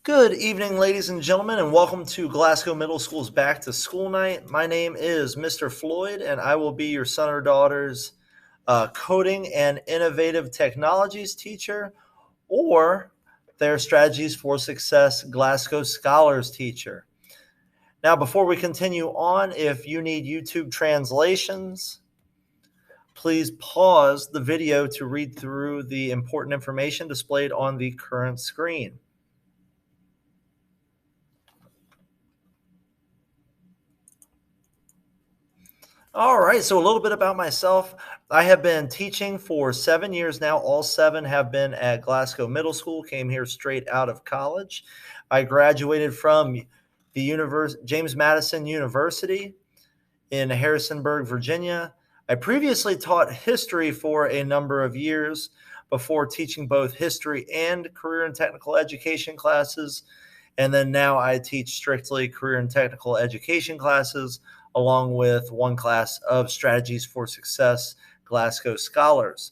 Good evening, ladies and gentlemen, and welcome to Glasgow Middle School's Back to School Night. My name is Mr. Floyd, and I will be your son or daughter's coding and innovative technologies teacher or their strategies for success Glasgow Scholars teacher. Now, before we continue on, if you need YouTube translations, please pause the video to read through the important information displayed on the current screen. All right, so a little bit about myself. I have been teaching for 7 years now. All seven have been at Glasgow Middle School, came here straight out of college. I graduated from the James Madison University in Harrisonburg, Virginia. I previously taught history for a number of years before teaching both history and career and technical education classes. And then now I teach strictly career and technical education classes, along with one class of strategies for success Glasgow Scholars.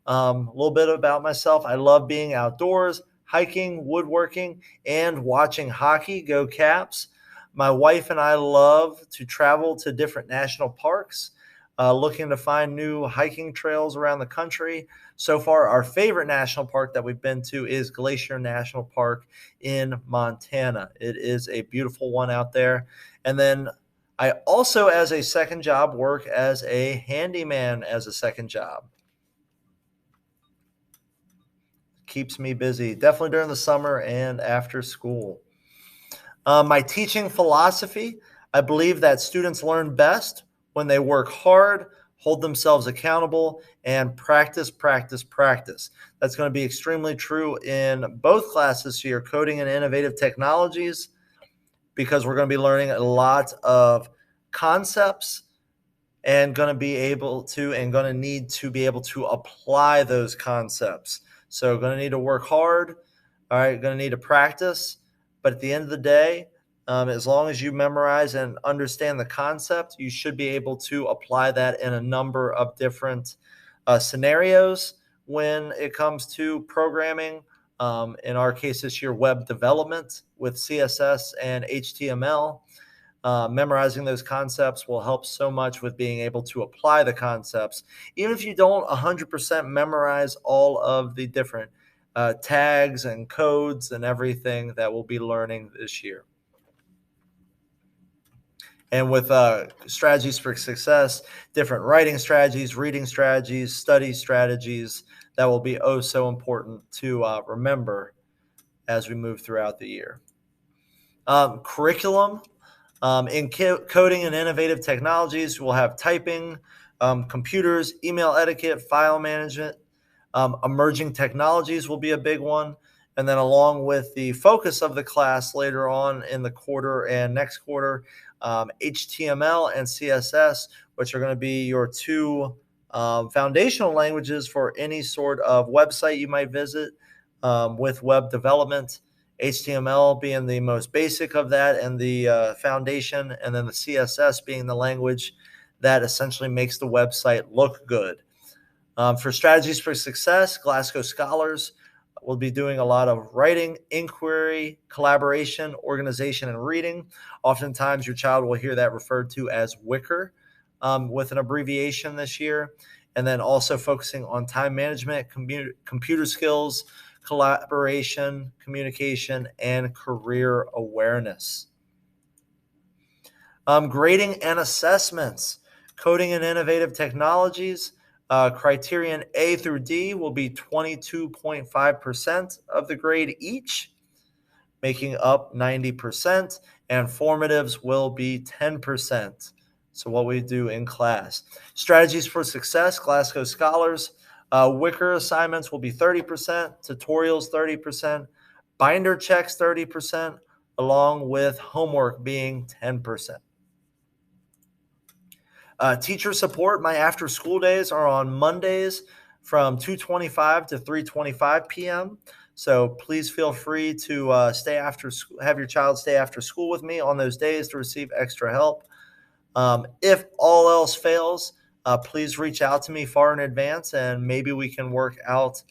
A little bit about myself. I love being outdoors, hiking, woodworking, and watching hockey. Go Caps. My wife and I love to travel to different national parks, looking to find new hiking trails around the country. So far, our favorite national park that we've been to is Glacier National Park in Montana. It is a beautiful one out there. And then I also, as a second job, work as a handyman as a second job. Keeps me busy, definitely during the summer and after school. My teaching philosophy, I believe that students learn best when they work hard, hold themselves accountable, and practice, practice, practice. That's going to be extremely true in both classes here, coding and innovative technologies, because we're going to be learning a lot of concepts and going to need to be able to apply those concepts. So going to need to work hard. All right, going to need to practice. But at the end of the day, as long as you memorize and understand the concept, you should be able to apply that in a number of different scenarios when it comes to programming. In our case this year, web development with CSS and HTML. Memorizing those concepts will help so much with being able to apply the concepts. Even if you don't 100% memorize all of the different tags and codes and everything that we'll be learning this year. And with strategies for success, different writing strategies, reading strategies, study strategies, that will be oh so important to remember as we move throughout the year. Curriculum. In coding and innovative technologies, we'll have typing, computers, email etiquette, file management. Emerging technologies will be a big one. And then along with the focus of the class later on in the quarter and next quarter, HTML and CSS, which are going to be your two foundational languages for any sort of website you might visit with web development. HTML being the most basic of that and the foundation, and then the CSS being the language that essentially makes the website look good. For strategies for success, Glasgow Scholars will be doing a lot of writing, inquiry, collaboration, organization, and reading. Oftentimes, your child will hear that referred to as WICR with an abbreviation this year. And then also focusing on time management, computer skills, collaboration, communication, and career awareness. Grading and assessments, coding and innovative technologies. Criterion A through D will be 22.5% of the grade each, making up 90%, and formatives will be 10%. So what we do in class. Strategies for success, Glasgow Scholars. WICR assignments will be 30%, tutorials 30%, binder checks 30%, along with homework being 10%. Teacher support, my after school days are on Mondays from 2:25 to 3:25 p.m. So please feel free to stay after school, have your child stay after school with me on those days to receive extra help. If all else fails, please reach out to me far in advance, and maybe we can work out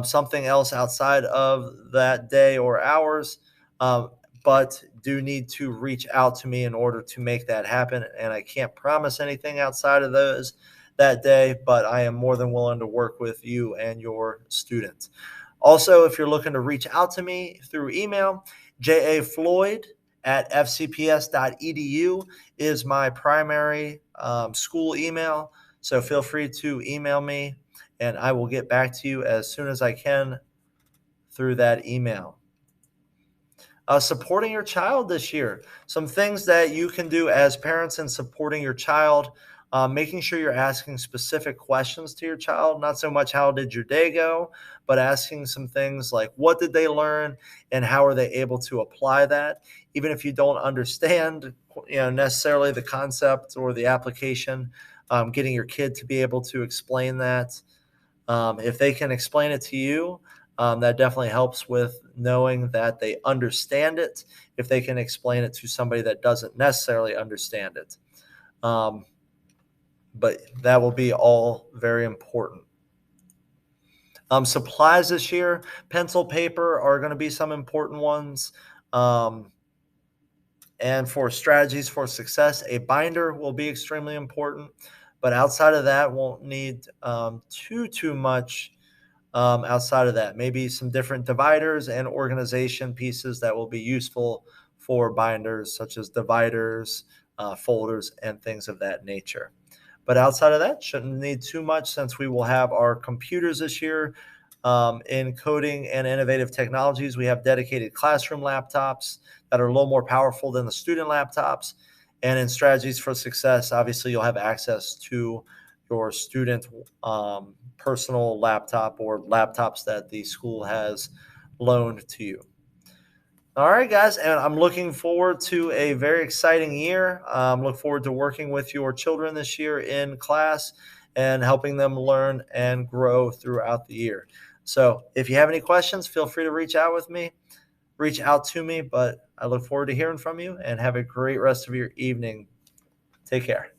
something else outside of that day or hours but do need to reach out to me in order to make that happen. And I can't promise anything outside of those that day, but I am more than willing to work with you and your students. Also, if you're looking to reach out to me through email, jafloyd@fcps.edu is my primary school email. So feel free to email me and I will get back to you as soon as I can through that email. Supporting your child this year. Some things that you can do as parents in supporting your child, making sure you're asking specific questions to your child, not so much how did your day go, but asking some things like what did they learn and how are they able to apply that, even if you don't understand necessarily the concept or the application, getting your kid to be able to explain that. If they can explain it to you, that definitely helps with knowing that they understand it. If they can explain it to somebody that doesn't necessarily understand it, but that will be all very important. Supplies this year, pencil, paper are going to be some important ones. And for strategies for success, a binder will be extremely important. But outside of that, won't need too much. Outside of that, maybe some different dividers and organization pieces that will be useful for binders, such as dividers, folders, and things of that nature. But outside of that, shouldn't need too much since we will have our computers this year. In coding and innovative technologies, we have dedicated classroom laptops that are a little more powerful than the student laptops. And in strategies for success, obviously, you'll have access to your student personal laptop or laptops that the school has loaned to you. All right, guys, and I'm looking forward to a very exciting year. Look forward to working with your children this year in class and helping them learn and grow throughout the year. So if you have any questions, feel free to reach out to me, but I look forward to hearing from you and have a great rest of your evening. Take care.